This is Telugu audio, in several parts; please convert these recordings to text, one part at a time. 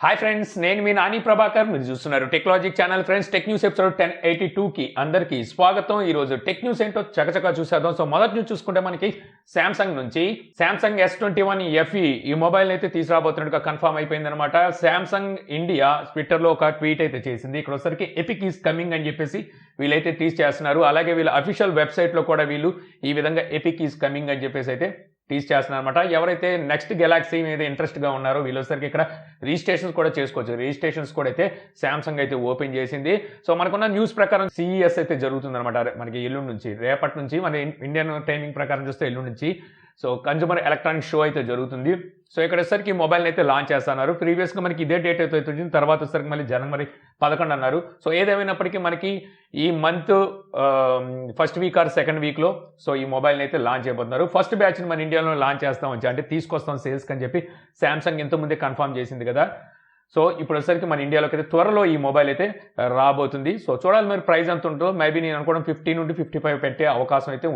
హాయ్ ఫ్రెండ్స్, నేను మీ నాని ప్రభాకర్. మీరు చూస్తున్నారు technology channel. Friends, tech news episode 1082కి అందరికీ స్వాగతం. ఈరోజు టెక్ న్యూస్ ఏంటో చకచకా చూసేద్దాం. సో మొదటి న్యూస్ చూసుకుంటే మనకి శాంసంగ్ నుంచి శాంసంగ్ S21 FE ఈ మొబైల్ అయితే తీసుకురాబోతున్నట్టుగా కన్ఫర్మ్ అయిపోయింది అనమాట. శాంసంగ్ ఇండియా ట్విట్టర్లో ఒక ట్వీట్ అయితే చేసింది. ఇక్కడ వచ్చరికి ఎపిక్ ఈస్ కమింగ్ అని చెప్పేసి వీళ్ళైతే టీజ్ చేస్తున్నారు. అలాగే వీళ్ళ అఫీషియల్ వెబ్సైట్లో కూడా వీళ్ళు ఈ విధంగా ఎపిక్ ఈస్ కమింగ్ అని చెప్పేసి అయితే టీజ్ చేస్తున్నారు అనమాట. ఎవరైతే నెక్స్ట్ గెలాక్సీ మీద ఇంట్రెస్ట్గా ఉన్నారో వీళ్ళొసరికి ఇక్కడ రిజిస్ట్రేషన్స్ కూడా చేసుకోవచ్చు. రిజిస్ట్రేషన్స్ కూడా అయితే శాంసంగ్ అయితే ఓపెన్ చేసింది. సో మనకున్న న్యూస్ ప్రకారం CES అయితే జరుగుతుంది అనమాట. మనకి ఎల్లుండి నుంచి, రేపటి నుంచి, మన ఇండియన్ టైమింగ్ ప్రకారం చూస్తే ఎల్లుండి నుంచి సో కన్జ్యూమర్ ఎలక్ట్రానిక్ షో అయితే జరుగుతుంది. సో ఇక్కడ వచ్చేసరికి ఈ మొబైల్ని అయితే లాంచ్ చేస్తున్నారు. ప్రీవియస్గా మనకి ఇదే డేట్ అయితే వచ్చింది, తర్వాత వచ్చేసరికి మళ్ళీ జనవరి 11 అన్నారు. సో ఏదేమైనప్పటికీ మనకి ఈ month first week or second వీక్లో సో ఈ మొబైల్ని అయితే లాంచ్ చేయబోతున్నారు. ఫస్ట్ బ్యాచ్ని మన ఇండియాలో లాంచ్ చేస్తాం అంటే తీసుకొస్తాం సేల్స్కి అని చెప్పి శాంసంగ్ ఇంతకుముందే కన్ఫర్మ్ చేసింది కదా. సో ఇప్పుడు వచ్చేసరికి మన ఇండియాలోకి అయితే త్వరలో ఈ మొబైల్ అయితే రాబోతుంది. సో చూడాలి మరి ప్రైస్ ఎంత ఉంటుందో. మేబీ నేను అనుకోవడం 50 నుండి 55 పెట్టే అవకాశం అయితే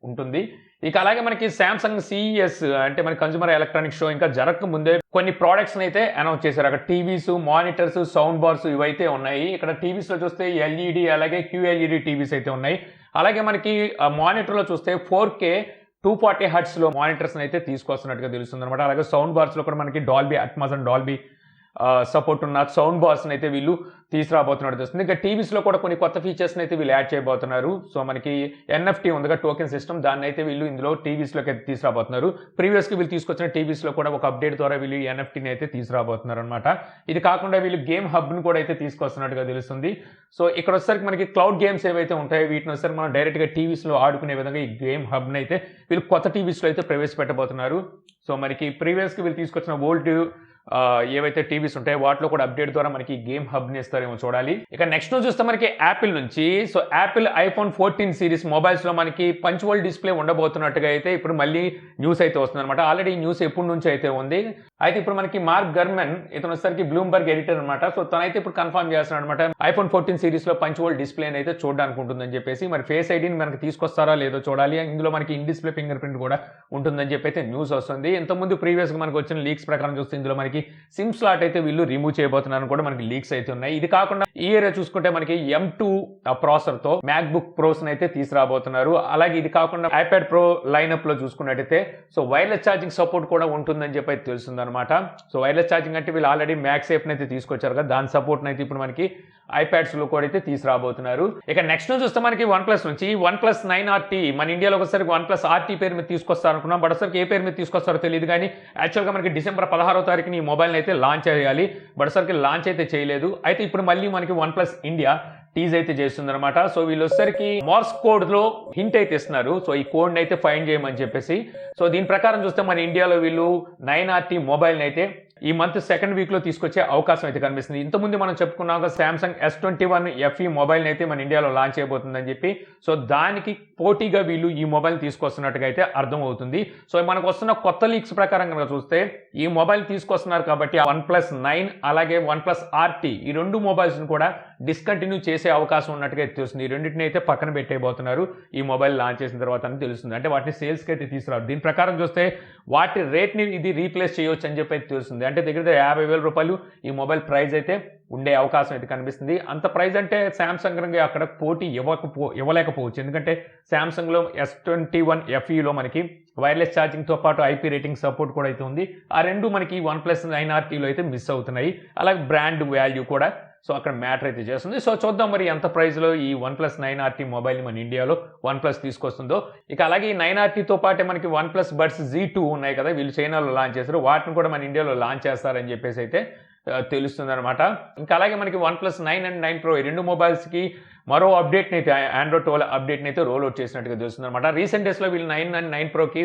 ఉంటుంది. ఇక అలాగే మనకి శాంసంగ్ CES అంటే మన కన్జ్యూమర్ ఎలక్ట్రానిక్ షో ఇంకా జరగక ముందే కొన్ని ప్రోడక్ట్స్ని అయితే అనౌన్స్ చేశారు. అక్కడ టీవీస్, మానిటర్స్, సౌండ్ బార్స్ ఇవైతే ఉన్నాయి. ఇక్కడ టీవీస్లో చూస్తే LED అలాగే QLED టీవీస్ అయితే ఉన్నాయి. అలాగే మనకి మానిటర్లో చూస్తే 4K 240 హర్ట్స్లో మానిటర్స్ని అయితే తీసుకొస్తున్నట్టుగా తెలుస్తుంది అనమాట. అలాగే సౌండ్ బార్స్లో కూడా మనకి Dolby Atmos and Dolby support ఉన్న సౌండ్ బార్స్ని అయితే వీళ్ళు తీసుకురాబోతున్నట్టు తెలుస్తుంది. ఇంకా టీవీస్లో కూడా కొన్ని కొత్త ఫీచర్స్ని అయితే వీళ్ళు యాడ్ చేయబోతున్నారు. సో మనకి NFT ఉందిగా, టోకెన్ సిస్టమ్, దాన్ని అయితే వీళ్ళు ఇందులో టీవీస్లోకి అయితే తీసుకురాబోతున్నారు. ప్రీవియస్గా వీళ్ళు తీసుకొచ్చిన టీవీస్లో కూడా ఒక అప్డేట్ ద్వారా వీళ్ళు NFTని అయితే తీసుకురాబోతున్నారు అనమాట. ఇది కాకుండా వీళ్ళు గేమ్ హబ్ని కూడా అయితే తీసుకొస్తున్నట్టుగా తెలుస్తుంది. సో ఇక్కడ వచ్చేసరికి మనకి క్లౌడ్ గేమ్స్ ఏవైతే ఉంటాయో వీటిని వచ్చేసరికి మనం డైరెక్ట్గా టీవీస్లో ఆడుకునే విధంగా ఈ గేమ్ హబ్ని అయితే వీళ్ళు కొత్త టీవీస్లో అయితే ప్రవేశపెట్టబోతున్నారు. సో మనకి ప్రీవియస్గా వీళ్ళు తీసుకొచ్చిన ఓల్డ్ ఏవైతే టీవీస్ ఉంటాయో వాటిలో కూడా అప్డేట్ ద్వారా మనకి గేమ్ హబ్ని ఇస్తారేమో చూడాలి. ఇక నెక్స్ట్ చూస్తే మనకి యాపిల్ నుంచి సో యాపిల్ iPhone 14 సిరీస్ మొబైల్స్లో మనకి పంచువల్ డిస్ప్లే ఉండబోతున్నట్టుగా అయితే ఇప్పుడు మళ్ళీ న్యూస్ అయితే వస్తుంది అనమాట. ఆల్రెడీ ఈ న్యూస్ ఎప్పటి నుంచి అయితే ఉంది. అయితే ఇప్పుడు మనకి మార్క్ గర్మన్ ఇతను వచ్చేసరికి బ్లూంబర్గ్ ఎడిటర్ అనమాట. సో తనైతే ఇప్పుడు కన్ఫర్మ్ చేస్తున్నాడు అనమాట iPhone 14 సిరీస్లో పంచువల్ డిస్ప్లే అయితే చూడడానికి ఉంటుందని చెప్పేసి. మరి ఫేస్ ఐడిని మనకి తీసుకొస్తారా లేదో చూడాలి. ఇందులో మనకి ఇన్ డిస్ప్లే ఫింగర్ ప్రింట్ కూడా ఉంటుందని చెప్పి అయితే న్యూస్ వస్తుంది. ఇంతకుముందు ప్రీవియస్గా మనకు వచ్చిన లీక్స్ ప్రకారం చూస్తే ఇందులో మనకి సిమ్ స్లాట్ అయితే వీళ్ళు రిమూవ్ చేయబోతున్నారు కూడా మనకి లీక్స్ అయితే ఉన్నాయి. ఇది కాకుండా ఈ ఏరియా చూసుకుంటే మనకి M2 ప్రాసెసర్తో మ్యాక్బుక్ ప్రోస్ అయితే తీసుకురాబోతున్నారు. అలాగే ఇది కాకుండా iPad Pro లైనప్ లో చూసుకున్నట్టయితే సో వైర్లెస్ ఛార్జింగ్ సపోర్ట్ కూడా ఉంటుందని చెప్పి అయితే తెలుస్తుంది అనమాట. సో వైర్లెస్ ఛార్జింగ్ అంటే వీళ్ళు ఆల్రెడీ మ్యాక్సేఫ్ అయితే తీసుకొచ్చారు కదా, దాని సపోర్ట్ అయితే ఇప్పుడు మనకి iPads లో కూడా అయితే తీసుకురాబోతున్నారు. ఇక నెక్స్ట్ చూస్తే మనకి OnePlus నుంచి OnePlus 9RT మన ఇండియాలో ఒకసారి OnePlus RT పేరు మీద తీసుకొస్తారు అనుకున్నాం. బట్ అసలు ఏ పేరు మీద తీసుకొస్తారో తెలియదు. కానీ యాక్చువల్గా మనకి డిసెంబర్ 16వ తారీఖున ఈ మొబైల్ అయితే లాంచ్ చేయాలి. బట్ అసలుకి లాంచ్ అయితే చేయలేదు. అయితే ఇప్పుడు మళ్ళీ మనకి OnePlus ఇండియా టీజ్ అయితే చేస్తుంది అనమాట. సో వీళ్ళు వచ్చేసరికి మార్స్ కోడ్ లో హింట్ అయితే ఇస్తున్నారు. సో ఈ కోడ్ అయితే ఫైండ్ చేయమని చెప్పేసి. సో దీని ప్రకారం చూస్తే మన ఇండియాలో వీళ్ళు 9RT మొబైల్ అయితే ఈ మంత్ సెకండ్ వీక్ లో తీసుకొచ్చే అవకాశం అయితే కనిపిస్తుంది. ఇంతకుముందు మనం చెప్పుకున్నాక శాంసంగ్ S21 FE మొబైల్ అయితే మన ఇండియాలో లాంచ్ చేయబోతుందని చెప్పి. సో దానికి పోటీగా వీళ్ళు ఈ మొబైల్ తీసుకొస్తున్నట్టుగా అయితే అర్థం అవుతుంది. సో మనకు వస్తున్న కొత్త లీక్స్ ప్రకారం కనుక చూస్తే ఈ మొబైల్ తీసుకొస్తున్నారు కాబట్టి OnePlus 9 అలాగే OnePlus RT ఈ రెండు మొబైల్స్ కూడా డిస్కంటిన్యూ చేసే అవకాశం ఉన్నట్టుగా తెలుస్తుంది. ఈ రెండింటిని అయితే పక్కన పెట్టేయబోతున్నారు ఈ మొబైల్ లాంచ్ చేసిన తర్వాత అని తెలుస్తుంది. అంటే వాటిని సేల్స్కి అయితే తీసుకురారు. దీని ప్రకారం చూస్తే వాటి రేట్ని ఇది రీప్లేస్ చేయవచ్చు అని చెప్పి అయితే తెలుస్తుంది. అంటే దగ్గర 50,000 రూపాయలు ఈ మొబైల్ ప్రైస్ అయితే ఉండే అవకాశం అయితే కనిపిస్తుంది. అంత ప్రైస్ అంటే శాంసంగ్ అక్కడ పోటీ ఇవ్వలేకపోవచ్చు. ఎందుకంటే శాంసంగ్లో S21 FEలో మనకి వైర్లెస్ ఛార్జింగ్తో పాటు IP రేటింగ్ సపోర్ట్ కూడా అయితే ఉంది. ఆ రెండు మనకి OnePlus 9RTలో అయితే మిస్ అవుతున్నాయి. అలాగే బ్రాండ్ వాల్యూ కూడా సో అక్కడ మ్యాటర్ అయితే చేస్తుంది. సో చూద్దాం మరి ఎంత ప్రైస్లో ఈ OnePlus 9RT మొబైల్ని మన ఇండియాలో OnePlus తీసుకొస్తుందో. ఇక అలాగే ఈ 9RTతో పాటే మనకి OnePlus Buds Z2 ఉన్నాయి కదా, వీళ్ళు చైనాలో లాంచ్ చేశారు. వాటిని కూడా మన ఇండియాలో లాంచ్ చేస్తారని చెప్పేసి అయితే తెలుస్తుంది అనమాట. ఇంకా అలాగే మనకి OnePlus 9 అండ్ 9 Pro ఈ రెండు మొబైల్స్కి మరో అప్డేట్ని అయితే Android 12 అప్డేట్ని అయితే రోల్ అవుట్ చేసినట్టుగా తెలుస్తుంది అనమాట. రీసెంట్ డేస్లో వీళ్ళు 9 అండ్ 9 Proకి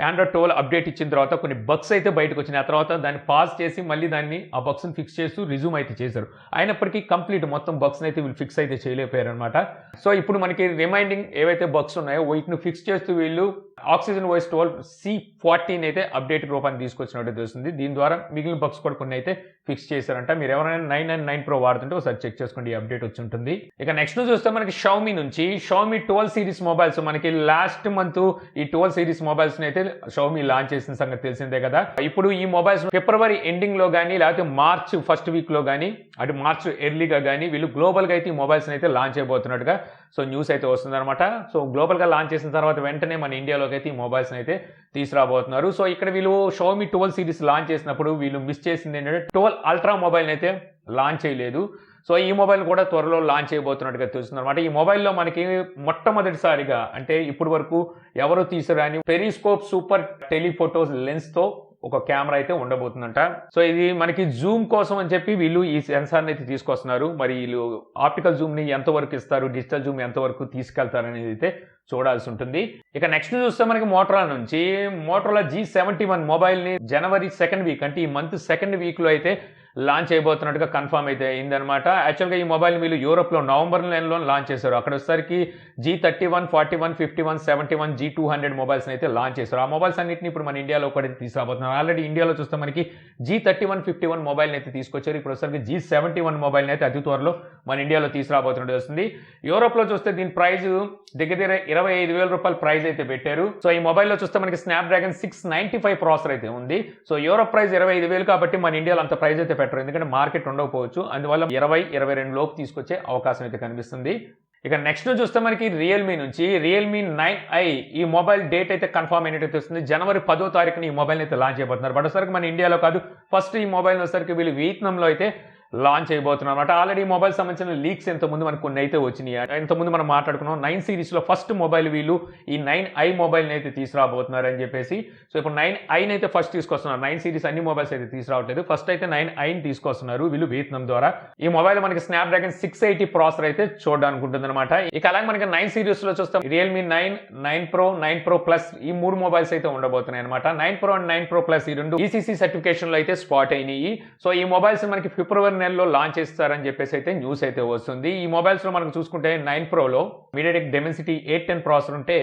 Android 12 అప్డేట్ ఇచ్చిన తర్వాత కొన్ని బగ్స్ అయితే బయటకు వచ్చినాయి. ఆ తర్వాత దాన్ని పాజ్ చేసి మళ్ళీ దాన్ని ఆ బగ్స్ని ఫిక్స్ చేస్తూ రిజ్యూమ్ అయితే చేశారు. అయినప్పటికీ కంప్లీట్ మొత్తం బగ్స్ని అయితే వీళ్ళు ఫిక్స్ అయితే చేయలేకపోయారు అనమాట. సో ఇప్పుడు మనకి రిమైండింగ్ ఏవైతే బగ్స్ ఉన్నాయో వీటిని ఫిక్స్ చేస్తూ వీళ్ళు ఆక్సిజన్ OS 12 C14 అయితే అప్డేట్ రూపాన్ని తీసుకొచ్చినట్టు తెలుస్తుంది. దీని ద్వారా మిగిలిన బగ్స్ కూడా కొన్ని అయితే ఫిక్స్ చేశారంట. మీరు ఎవరైనా 9 అండ్ 9 Pro వాడుతుంటే ఒకసారి చెక్ చేసుకోండి, ఈ అప్డేట్ వచ్చి ఉంటుంది. ఇక నెక్స్ట్ చూస్తే మనకి Xiaomi నుంచి Xiaomi 12 సిరీస్ మొబైల్స్ మనకి లాస్ట్ మంత్ ఈ 12 సిరీస్ మొబైల్స్ని అయితే అయితే Xiaomi లాంచ్ చేసిన సంగతి తెలిసిందే కదా. ఇప్పుడు ఈ మొబైల్స్ ఫిబ్రవరి ఎండింగ్ లో గానీ లేకపోతే మార్చ్ ఫస్ట్ వీక్ లో గానీ అటు మార్చ్ ఎర్లీగా గానీ వీళ్ళు గ్లోబల్ గా అయితే ఈ మొబైల్స్ అయితే లాంచ్ అయిపోతున్నట్టుగా సో న్యూస్ అయితే వస్తుందన్నమాట. సో గ్లోబల్ గా లాంచ్ చేసిన తర్వాత వెంటనే మన ఇండియాలోకి అయితే ఈ మొబైల్స్ అయితే తీసుకురాబోతున్నారు. సో ఇక్కడ వీళ్ళు Xiaomi 12 సిరీస్ లాంచ్ చేసినప్పుడు వీళ్ళు మిస్ చేసింది ఏంటంటే 12 అల్ట్రా మొబైల్ అయితే లాంచ్ చేయలేదు. సో ఈ మొబైల్ కూడా త్వరలో లాంచ్ చేయబోతున్నట్టుగా తెలుస్తుంది అనమాట. ఈ మొబైల్లో మనకి మొట్టమొదటిసారిగా అంటే ఇప్పటి వరకు ఎవరు తీసుకురాని పెరిస్కోప్ సూపర్ టెలిఫోటోస్ లెన్స్తో ఒక కెమెరా అయితే ఉండబోతుందంట. సో ఇది మనకి జూమ్ కోసం అని చెప్పి వీళ్ళు ఈ సెన్సార్ని అయితే తీసుకొస్తున్నారు. మరి వీళ్ళు ఆప్టికల్ జూమ్ని ఎంతవరకు ఇస్తారు, డిజిటల్ జూమ్ ఎంతవరకు తీసుకెళ్తారు అనేది అయితే చూడాల్సి ఉంటుంది. ఇక నెక్స్ట్ చూస్తే మనకి మోటరోలా నుంచి మోటరోలా G71 మొబైల్ని జనవరి 2nd వీక్ అంటే ఈ మంత్ 2nd వీక్లో అయితే లాంచ్ అయిపోతున్నట్టుగా కన్ఫర్మ్ అయితే అయిందనమాట. యాక్చువల్గా ఈ మొబైల్ వీళ్ళు యూరోప్లో నవంబర్ నెలలో లాంచ్ చేశారు. అక్కడ వచ్చేసరికి G31, 41, 51, 71, G200 మొబైల్స్ అయితే లాంచ్ చేశారు. ఆ మొబైల్స్ అన్నింటినీ ఇప్పుడు మన ఇండియాలో కూడా తీసుకురాబోతున్నారు. ఆల్రెడీ ఇండియాలో చూస్తే మనకి G31, 51 మొబైల్ని అయితే తీసుకొచ్చారు. ఇప్పుడు వచ్చేసరికి G71 మొబైల్ని అయితే అతి త్వరలో మన ఇండియాలో తీసుకురాబోతున్నట్టు వస్తుంది. యూరోప్లో చూస్తే దీని ప్రైస్ దగ్గర 25,000 రూపాయల ప్రైస్ అయితే పెట్టారు. సో ఈ మొబైల్లో చూస్తే మనకి స్నాప్డ్రాగన్ 695 ప్రాసెసర్ అయితే ఉంది. సో యూరోప్ ప్రైస్ 25,000 కాబట్టి మన ఇండియాలో అంత ప్రైస్ అయితే పెట్టరు, ఎందుకంటే మార్కెట్ ఉండకపోవచ్చు. అందువల్ల 20-22 లోపు తీసుకొచ్చే అవకాశం అయితే కనిపిస్తుంది. ఇక నెక్స్ట్ చూస్తే మనకి రియల్మీ నుంచి రియల్మీ 9i ఈ మొబైల్ డేట్ అయితే కన్ఫర్మ్ అయినట్టు వస్తుంది. జనవరి 10వ తారీఖున ఈ మొబైల్ అయితే లాంచ్ అయిపోతున్నారు. బట్ వచ్చరికి మన ఇండియాలో కాదు, ఫస్ట్ ఈ మొబైల్ వచ్చరికి వీళ్ళు వియత్నాంలో అయితే లాంచ్ అయిపోతున్నారు అనమాట. ఆల్రెడీ మొబైల్ సంబంధించిన లీక్స్ ఎంతమంది మనకు కొన్ని అయితే వచ్చినాయి. ఎంతమంది మనం మాట్లాడుకున్నాం 9 సిరీస్లో ఫస్ట్ మొబైల్ వీళ్ళు ఈ 9i మొబైల్ని అయితే తీసుకురాబోతున్నారు అని చెప్పేసి. సో ఇప్పుడు 9iని అయితే ఫస్ట్ తీసుకొస్తున్నారు. 9 సిరీస్ అన్ని మొబైల్స్ అయితే తీసుకురావట్లేదు, ఫస్ట్ అయితే 9iని తీసుకొస్తున్నారు వీళ్ళు వియత్నాం ద్వారా. ఈ మొబైల్ మనకి స్నాప్డ్రాగన్ 680 ప్రాసెసర్ అయితే చూడడానికి ఉంటుంది అనమాట. ఇక అలాగే మనకి 9 సిరీస్లో చూస్తాం రియల్మీ 9, 9 Pro, 9 Pro Plus ఈ 3 మొబైల్స్ అయితే ఉండబోతున్నాయి అనమాట. 9 Pro అండ్ 9 Pro Plus ఈ రెండు ECC సర్టిఫికేషన్లో అయితే స్పాట్ అయినాయి. సో ఈ మొబైల్స్ మనకి ఫిబ్రవరి నెలలో లాంచ్ చేస్తారని చెప్పేసి అయితే న్యూస్ అయితే వస్తుంది. ఈ మొబైల్స్ లో మనకు చూసుకుంటే 9 Proలో మీడియాటెక్ డెమెన్సిటీ 810 ప్రాసెసర్ ఉంటే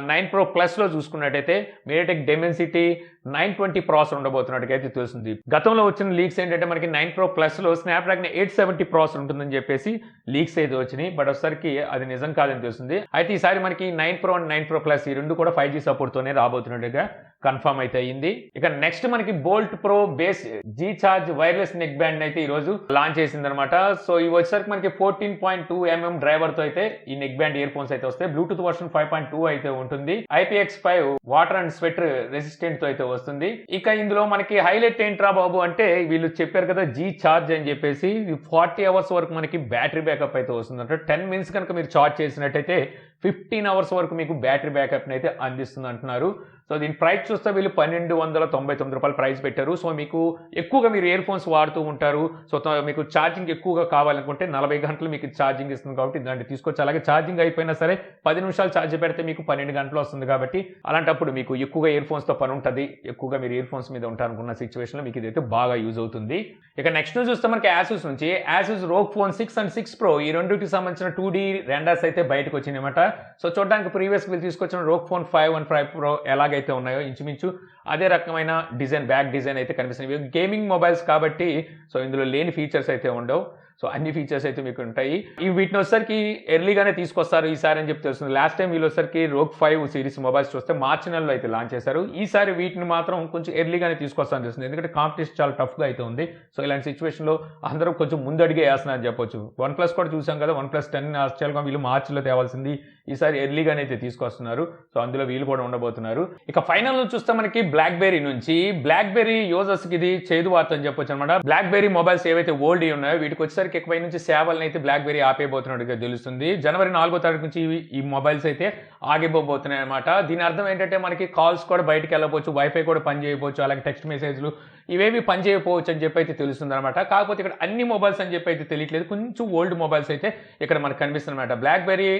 9 Pro Plusలో చూసుకున్నట్టయితే మీడియాటెక్ డెమెన్సిటీ 920 ప్రాసెసర్ ఉండబోతున్నట్టుగా అయితే తెలుస్తుంది. గతంలో వచ్చిన లీక్స్ ఏంటంటే మనకి 9 Pro Plusలో స్నాప్డ్రాగన్ 870 ప్రాసెసర్ ఉంటుందని చెప్పేసి లీక్స్ అయితే వచ్చినాయి. బట్ ఒకసారికి అది నిజం కాదని తెలుస్తుంది. అయితే ఈసారి మనకి 9 Pro అండ్ 9 Pro Plus ఈ రెండు కూడా 5G సపోర్ట్తోనే రాబోతున్నట్టుగా కన్ఫర్మ్ అయితే అయింది. ఇక నెక్స్ట్ మనకి Boult pro bass Z charge wireless neckband అయితే ఈ రోజు లాంచ్ చేసింది అనమాట. సో ఇవి వచ్చేసరికి మనకి 14.2 mm డ్రైవర్ తో అయితే ఈ నెక్ బ్యాండ్ ఇయర్ ఫోన్స్ అయితే వస్తాయి. బ్లూటూత్ వర్షన్ 5.2 అయితే ఉంటుంది. IPX5 water and sweat resistant తో అయితే వస్తుంది. ఇక ఇందులో మనకి హైలైట్ ఏంట్రా బాబు అంటే వీళ్ళు చెప్పారు కదా జీ చార్జ్ అని చెప్పేసి 40 అవర్స్ వరకు మనకి బ్యాటరీ బ్యాకప్ అయితే వస్తుంది. అంటే 10 మినిట్స్ కనుక మీరు చార్జ్ చేసినట్టయితే 15 అవర్స్ వరకు మీకు బ్యాటరీ బ్యాకప్ అయితే అందిస్తుంది అంటున్నారు. సో దీని ప్రైస్ చూస్తే వీళ్ళు 1,299 రూపాయలు ప్రైస్ పెట్టారు. సో మీకు ఎక్కువగా మీరు ఇయర్ ఫోన్స్ వాడుతూ ఉంటారు, సో మీకు ఛార్జింగ్ ఎక్కువగా కావాలనుకుంటే 40 గంటలు మీకు ఛార్జింగ్ ఇస్తుంది కాబట్టి దాన్ని తీసుకోవచ్చు. అలాగే ఛార్జింగ్ అయిపోయినా సరే 10 నిమిషాలు ఛార్జ్ పెడితే మీకు 12 గంటలు వస్తుంది కాబట్టి అలాంటప్పుడు మీకు ఎక్కువగా ఇయర్ ఫోన్స్తో పని ఉంటుంది, ఎక్కువగా మీరు ఇయర్ ఫోన్స్ మీద ఉంటారనుకున్న సిచ్యువేషన్లో మీకు ఇదైతే బాగా యూజ్ అవుతుంది. ఇక నెక్స్ట్ చూస్తే మనకి యాసూస్ నుంచి యాసూస్ రోగ్ ఫోన్ 6 అండ్ 6 Pro ఈ రెండింటికి సంబంధించిన 2D రెండర్స్ అయితే బయటకు వచ్చినాయి అనమాట. సో చూడడానికి ప్రీవియస్ వీళ్ళు తీసుకొచ్చిన రోగ్ ఫోన్ 5 అండ్ 5 Pro ఎలాగైతే ఉన్నాయో ఇంచుమించు అదే రకమైన డిజైన్, బ్యాక్ డిజైన్ అయితే కనిపిస్తుంది. గేమింగ్ మొబైల్స్ కాబట్టి సో ఇందులో లేని ఫీచర్స్ అయితే ఉండవు. సో అన్ని ఫీచర్స్ అయితే మీకు ఉంటాయి. వీటిని వచ్చేసరికి ఎర్లీగానే తీసుకొస్తారు ఈసారి అని చెప్పి తెలుస్తుంది. లాస్ట్ టైం వీళ్ళు వచ్చేసరికి రోగ్ 5 సిరీస్ మొబైల్స్ చూస్తే మార్చి నెలలో అయితే లాంచ్ చేశారు. ఈసారి వీటిని మాత్రం కొంచెం ఎర్లీగానే తీసుకొస్తారని తెలుస్తుంది, ఎందుకంటే కాంపిటీషన్ చాలా టఫ్గా అయితే ఉంది. సో ఇలాంటి సిచ్యువేషన్లో అందరూ కొంచెం ముందడిగే వేస్తున్నారని చెప్పొచ్చు. OnePlus కూడా చూసాం కదా, OnePlus 10 యాక్చువల్గా వీళ్ళు మార్చిలో తేవాల్సింది ఈసారి ఎర్లీగానే అయితే తీసుకొస్తున్నారు. సో అందులో వీళ్ళు కూడా ఉండబోతున్నారు. ఇక ఫైనల్ చూస్తే మనకి బ్లాక్బెర్రీ నుంచి బ్లాక్బెర్రీ యూజర్స్కి ఇది చేదు వార్త అని చెప్పొచ్చు అనమాట. బ్లాక్బెర్రీ మొబైల్స్ ఏవైతే ఓల్డ్ ఉన్నాయో వీటికి వచ్చేసరికి ఎక్కువ నుంచి సేవలను అయితే బ్లాక్బెర్రీ ఆపేయబోతున్నట్టుగా తెలుస్తుంది. జనవరి 4వ తారీఖు నుంచి ఈ మొబైల్స్ అయితే ఆగిపోబోతున్నాయి అనమాట. దీని అర్థం ఏంటంటే మనకి కాల్స్ కూడా బయటకు వెళ్ళకపోవచ్చు, వైఫై కూడా పని చేయకపోవచ్చు, అలాగే టెక్స్ట్ మెసేజ్లు ఇవేవి పని చేయకపోవచ్చు అని చెప్పి అయితే తెలుస్తుంది అనమాట. కాకపోతే ఇక్కడ అన్ని మొబైల్స్ అని చెప్పి అయితే తెలియట్లేదు, కొంచెం ఓల్డ్ మొబైల్స్ అయితే ఇక్కడ మనకు కనిపిస్తుంది అనమాట. బ్లాక్బెర్రీ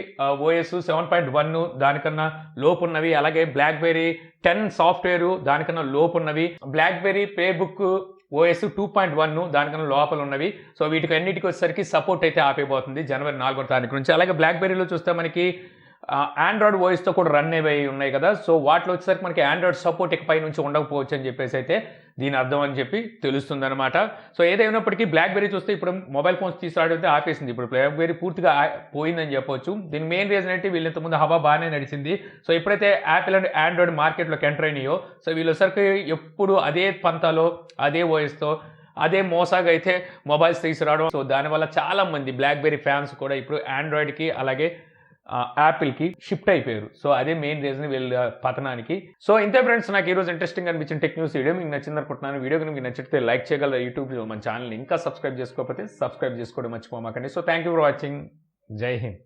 OS 7.1 దానికన్నా లోపు ఉన్నవి, అలాగే బ్లాక్బెర్రీ 10 సాఫ్ట్వేర్ దానికన్నా లోపు ఉన్నవి, బ్లాక్బెర్రీ ప్లేబుక్ OS 2.1 దానికన్నా లోపల ఉన్నవి. సో వీటికి అన్నిటికి వచ్చేసరికి సపోర్ట్ అయితే ఆపేయబోతుంది జనవరి 4వ తారీఖు నుంచి. అలాగే బ్లాక్బెర్రీలో చూస్తే మనకి ఆండ్రాయిడ్ వాయిస్తో కూడా రన్ అయ్యి ఉన్నాయి కదా, సో వాటిలో వచ్చేసరికి మనకి ఆండ్రాయిడ్ సపోర్ట్ ఇకపై నుంచి ఉండకపోవచ్చు అని చెప్పేసి అయితే దీని అర్థం అని చెప్పి తెలుస్తుందన్నమాట. సో ఏదైనప్పటికీ బ్లాక్బెర్రీ చూస్తే ఇప్పుడు మొబైల్ ఫోన్స్ తీసుకురావడం ఆపేసింది. ఇప్పుడు బ్లాక్బెర్రీ పూర్తిగా పోయిందని చెప్పొచ్చు. దీని మెయిన్ రీజన్ ఏంటి, వీళ్ళు ఇంతకుముందు హవా బాగానే నడిచింది. సో ఎప్పుడైతే యాపిల్ అండ్ ఆండ్రాయిడ్ మార్కెట్లోకి ఎంటర్ అయినాయో, సో వీళ్ళసరికి ఎప్పుడు అదే పంతాలో అదే ఓఎస్తో అదే మోసాగా అయితే మొబైల్స్ తీసుకురావడం. సో దానివల్ల చాలామంది బ్లాక్బెర్రీ ఫ్యాన్స్ కూడా ఇప్పుడు ఆండ్రాయిడ్కి అలాగే యాపిల్కి షిఫ్ట్ అయిపోయారు. సో అదే మెయిన్ రీజన్ వీళ్ళ పతనానికి. సో ఇంతే ఫ్రెండ్స్, నాకు ఈరోజు ఇంట్రెస్టింగ్ అనిపించిన టెక్ న్యూస్ వీడియో మీకు నచ్చింది అనుకుంటున్నాను. వీడియో కనుక మీకు నచ్చితే లైక్ చేయగలరు. యూట్యూబ్ మన ఛానల్ ఇంకా సబ్స్క్రైబ్ చేసుకోకపోతే సబ్స్క్రైబ్ చేసుకోవడం మర్చిపోమాకండి. So thank you for watching. జై హింద్.